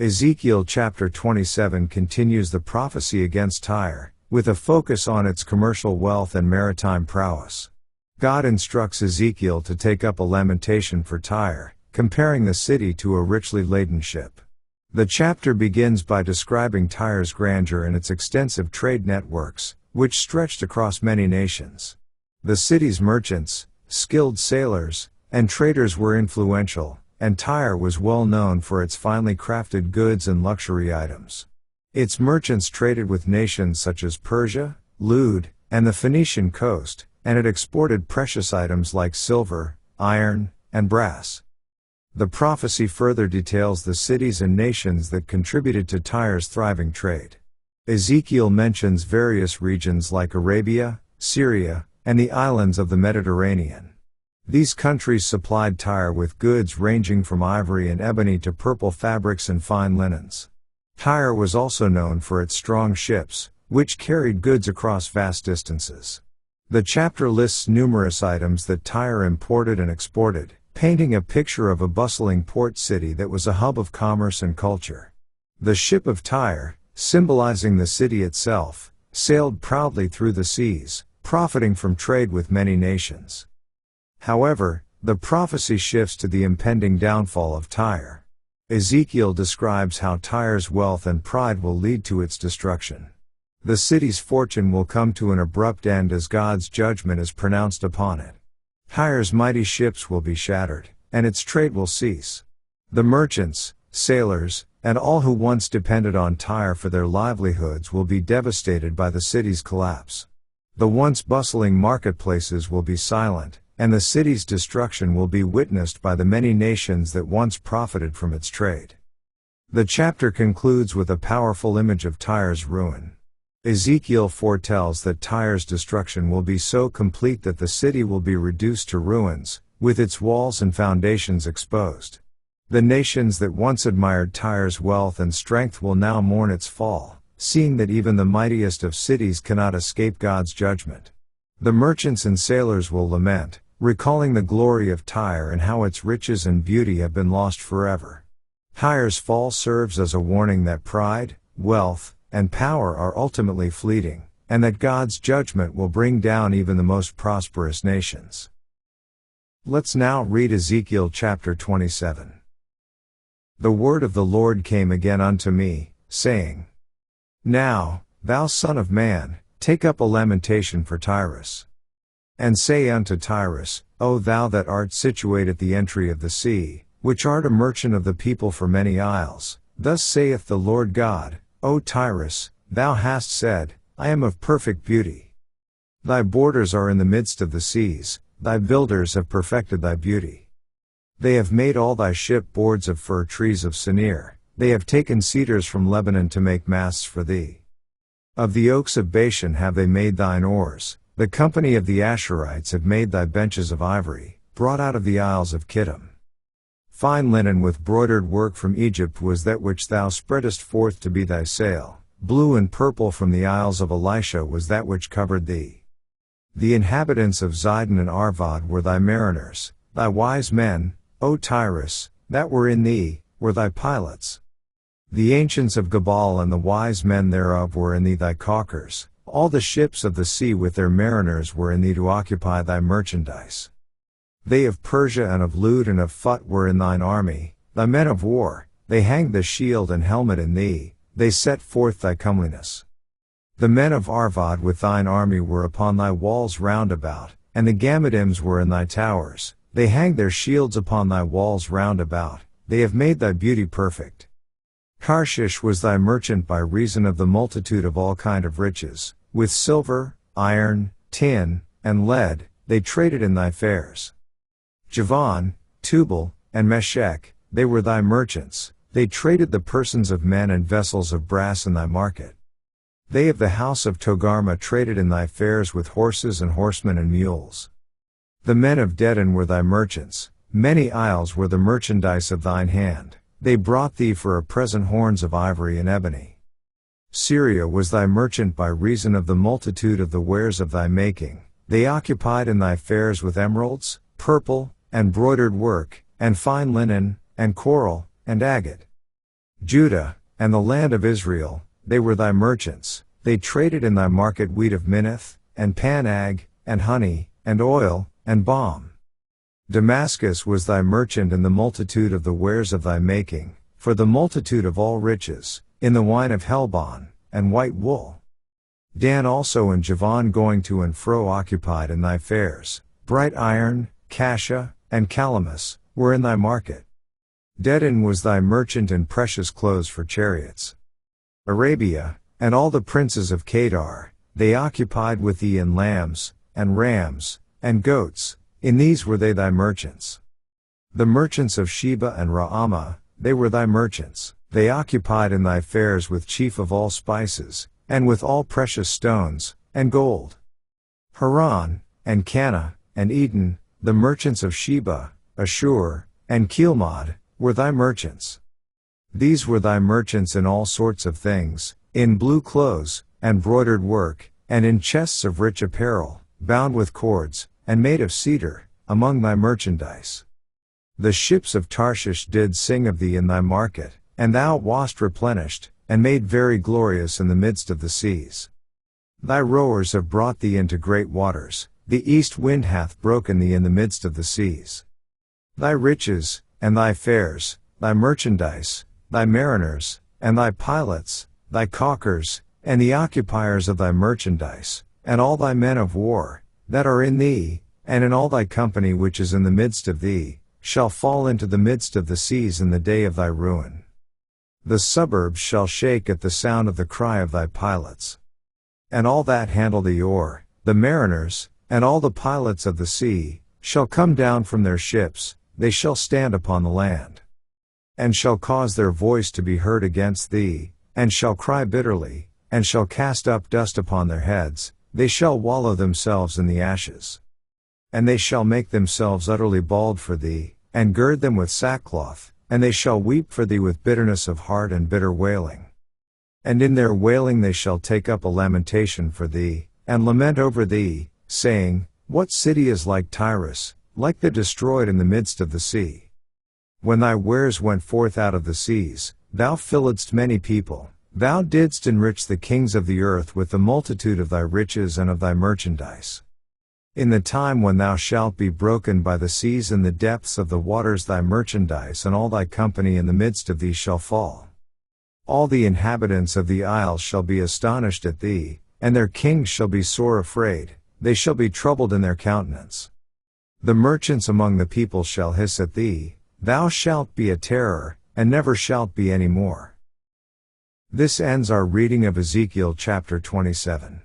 Ezekiel Chapter 27 continues the prophecy against Tyre, with a focus on its commercial wealth and maritime prowess. God instructs Ezekiel to take up a lamentation for Tyre, comparing the city to a richly laden ship. The chapter begins by describing Tyre's grandeur and its extensive trade networks, which stretched across many nations. The city's merchants, skilled sailors, and traders were influential, and Tyre was well known for its finely crafted goods and luxury items. Its merchants traded with nations such as Persia, Lud, and the Phoenician coast, and it exported precious items like silver, iron, and brass. The prophecy further details the cities and nations that contributed to Tyre's thriving trade. Ezekiel mentions various regions like Arabia, Syria, and the islands of the Mediterranean. These countries supplied Tyre with goods ranging from ivory and ebony to purple fabrics and fine linens. Tyre was also known for its strong ships, which carried goods across vast distances. The chapter lists numerous items that Tyre imported and exported, painting a picture of a bustling port city that was a hub of commerce and culture. The ship of Tyre, symbolizing the city itself, sailed proudly through the seas, profiting from trade with many nations. However, the prophecy shifts to the impending downfall of Tyre. Ezekiel describes how Tyre's wealth and pride will lead to its destruction. The city's fortune will come to an abrupt end as God's judgment is pronounced upon it. Tyre's mighty ships will be shattered, and its trade will cease. The merchants, sailors, and all who once depended on Tyre for their livelihoods will be devastated by the city's collapse. The once bustling marketplaces will be silent, and the city's destruction will be witnessed by the many nations that once profited from its trade. The chapter concludes with a powerful image of Tyre's ruin. Ezekiel foretells that Tyre's destruction will be so complete that the city will be reduced to ruins, with its walls and foundations exposed. The nations that once admired Tyre's wealth and strength will now mourn its fall, seeing that even the mightiest of cities cannot escape God's judgment. The merchants and sailors will lament, recalling the glory of Tyre and how its riches and beauty have been lost forever. Tyre's fall serves as a warning that pride, wealth, and power are ultimately fleeting, and that God's judgment will bring down even the most prosperous nations. Let's now read Ezekiel chapter 27. The word of the Lord came again unto me, saying, Now, thou son of man, take up a lamentation for Tyrus. And say unto Tyrus, O thou that art situate at the entry of the sea, which art a merchant of the people for many isles, thus saith the Lord God, O Tyrus, thou hast said, I am of perfect beauty. Thy borders are in the midst of the seas, thy builders have perfected thy beauty. They have made all thy ship boards of fir trees of Senir, they have taken cedars from Lebanon to make masts for thee. Of the oaks of Bashan have they made thine oars, the company of the Ashurites have made thy benches of ivory, brought out of the isles of Kittim. Fine linen with broidered work from Egypt was that which thou spreadest forth to be thy sail, blue and purple from the isles of Elisha was that which covered thee. The inhabitants of Zidon and Arvad were thy mariners, thy wise men, O Tyrus, that were in thee, were thy pilots. The ancients of Gebal and the wise men thereof were in thee thy caulkers, all the ships of the sea with their mariners were in thee to occupy thy merchandise. They of Persia and of Lud and of Phut were in thine army, thy men of war, they hanged the shield and helmet in thee, they set forth thy comeliness. The men of Arvad with thine army were upon thy walls round about, and the Gammadims were in thy towers, they hanged their shields upon thy walls round about, they have made thy beauty perfect. Tarshish was thy merchant by reason of the multitude of all kind of riches, with silver, iron, tin, and lead, they traded in thy fairs. Javan, Tubal, and Meshech, they were thy merchants, they traded the persons of men and vessels of brass in thy market. They of the house of Togarmah traded in thy fairs with horses and horsemen and mules. The men of Dedan were thy merchants, many isles were the merchandise of thine hand, they brought thee for a present horns of ivory and ebony. Syria was thy merchant by reason of the multitude of the wares of thy making, they occupied in thy fairs with emeralds, purple, and broidered work, and fine linen, and coral, and agate. Judah, and the land of Israel, they were thy merchants, they traded in thy market wheat of Minnith, and Panag, and honey, and oil, and balm. Damascus was thy merchant in the multitude of the wares of thy making, for the multitude of all riches, in the wine of Helbon, and white wool. Dan also and Javan going to and fro occupied in thy fairs, bright iron, cassia, and calamus, were in thy market. Dedan was thy merchant in precious clothes for chariots. Arabia, and all the princes of Kedar, they occupied with thee in lambs, and rams, and goats, in these were they thy merchants. The merchants of Sheba and Raamah, they were thy merchants, they occupied in thy fairs with chief of all spices, and with all precious stones, and gold. Haran, and Cana, and Eden, the merchants of Sheba, Ashur, and Kilmad, were thy merchants. These were thy merchants in all sorts of things, in blue clothes, and broidered work, and in chests of rich apparel, bound with cords, and made of cedar, among thy merchandise. The ships of Tarshish did sing of thee in thy market, and thou wast replenished, and made very glorious in the midst of the seas. Thy rowers have brought thee into great waters, the east wind hath broken thee in the midst of the seas. Thy riches, and thy fairs, thy merchandise, thy mariners, and thy pilots, thy caulkers, and the occupiers of thy merchandise, and all thy men of war, that are in thee, and in all thy company which is in the midst of thee, shall fall into the midst of the seas in the day of thy ruin. The suburbs shall shake at the sound of the cry of thy pilots. And all that handle the oar, the mariners, and all the pilots of the sea, shall come down from their ships, they shall stand upon the land. And shall cause their voice to be heard against thee, and shall cry bitterly, and shall cast up dust upon their heads, they shall wallow themselves in the ashes. And they shall make themselves utterly bald for thee, and gird them with sackcloth, and they shall weep for thee with bitterness of heart and bitter wailing. And in their wailing they shall take up a lamentation for thee, and lament over thee, saying, What city is like Tyrus, like the destroyed in the midst of the sea? When thy wares went forth out of the seas, thou filledst many people, thou didst enrich the kings of the earth with the multitude of thy riches and of thy merchandise. In the time when thou shalt be broken by the seas in the depths of the waters, thy merchandise and all thy company in the midst of thee shall fall. All the inhabitants of the isles shall be astonished at thee, and their kings shall be sore afraid, they shall be troubled in their countenance. The merchants among the people shall hiss at thee, thou shalt be a terror, and never shalt be any more. This ends our reading of Ezekiel chapter 27.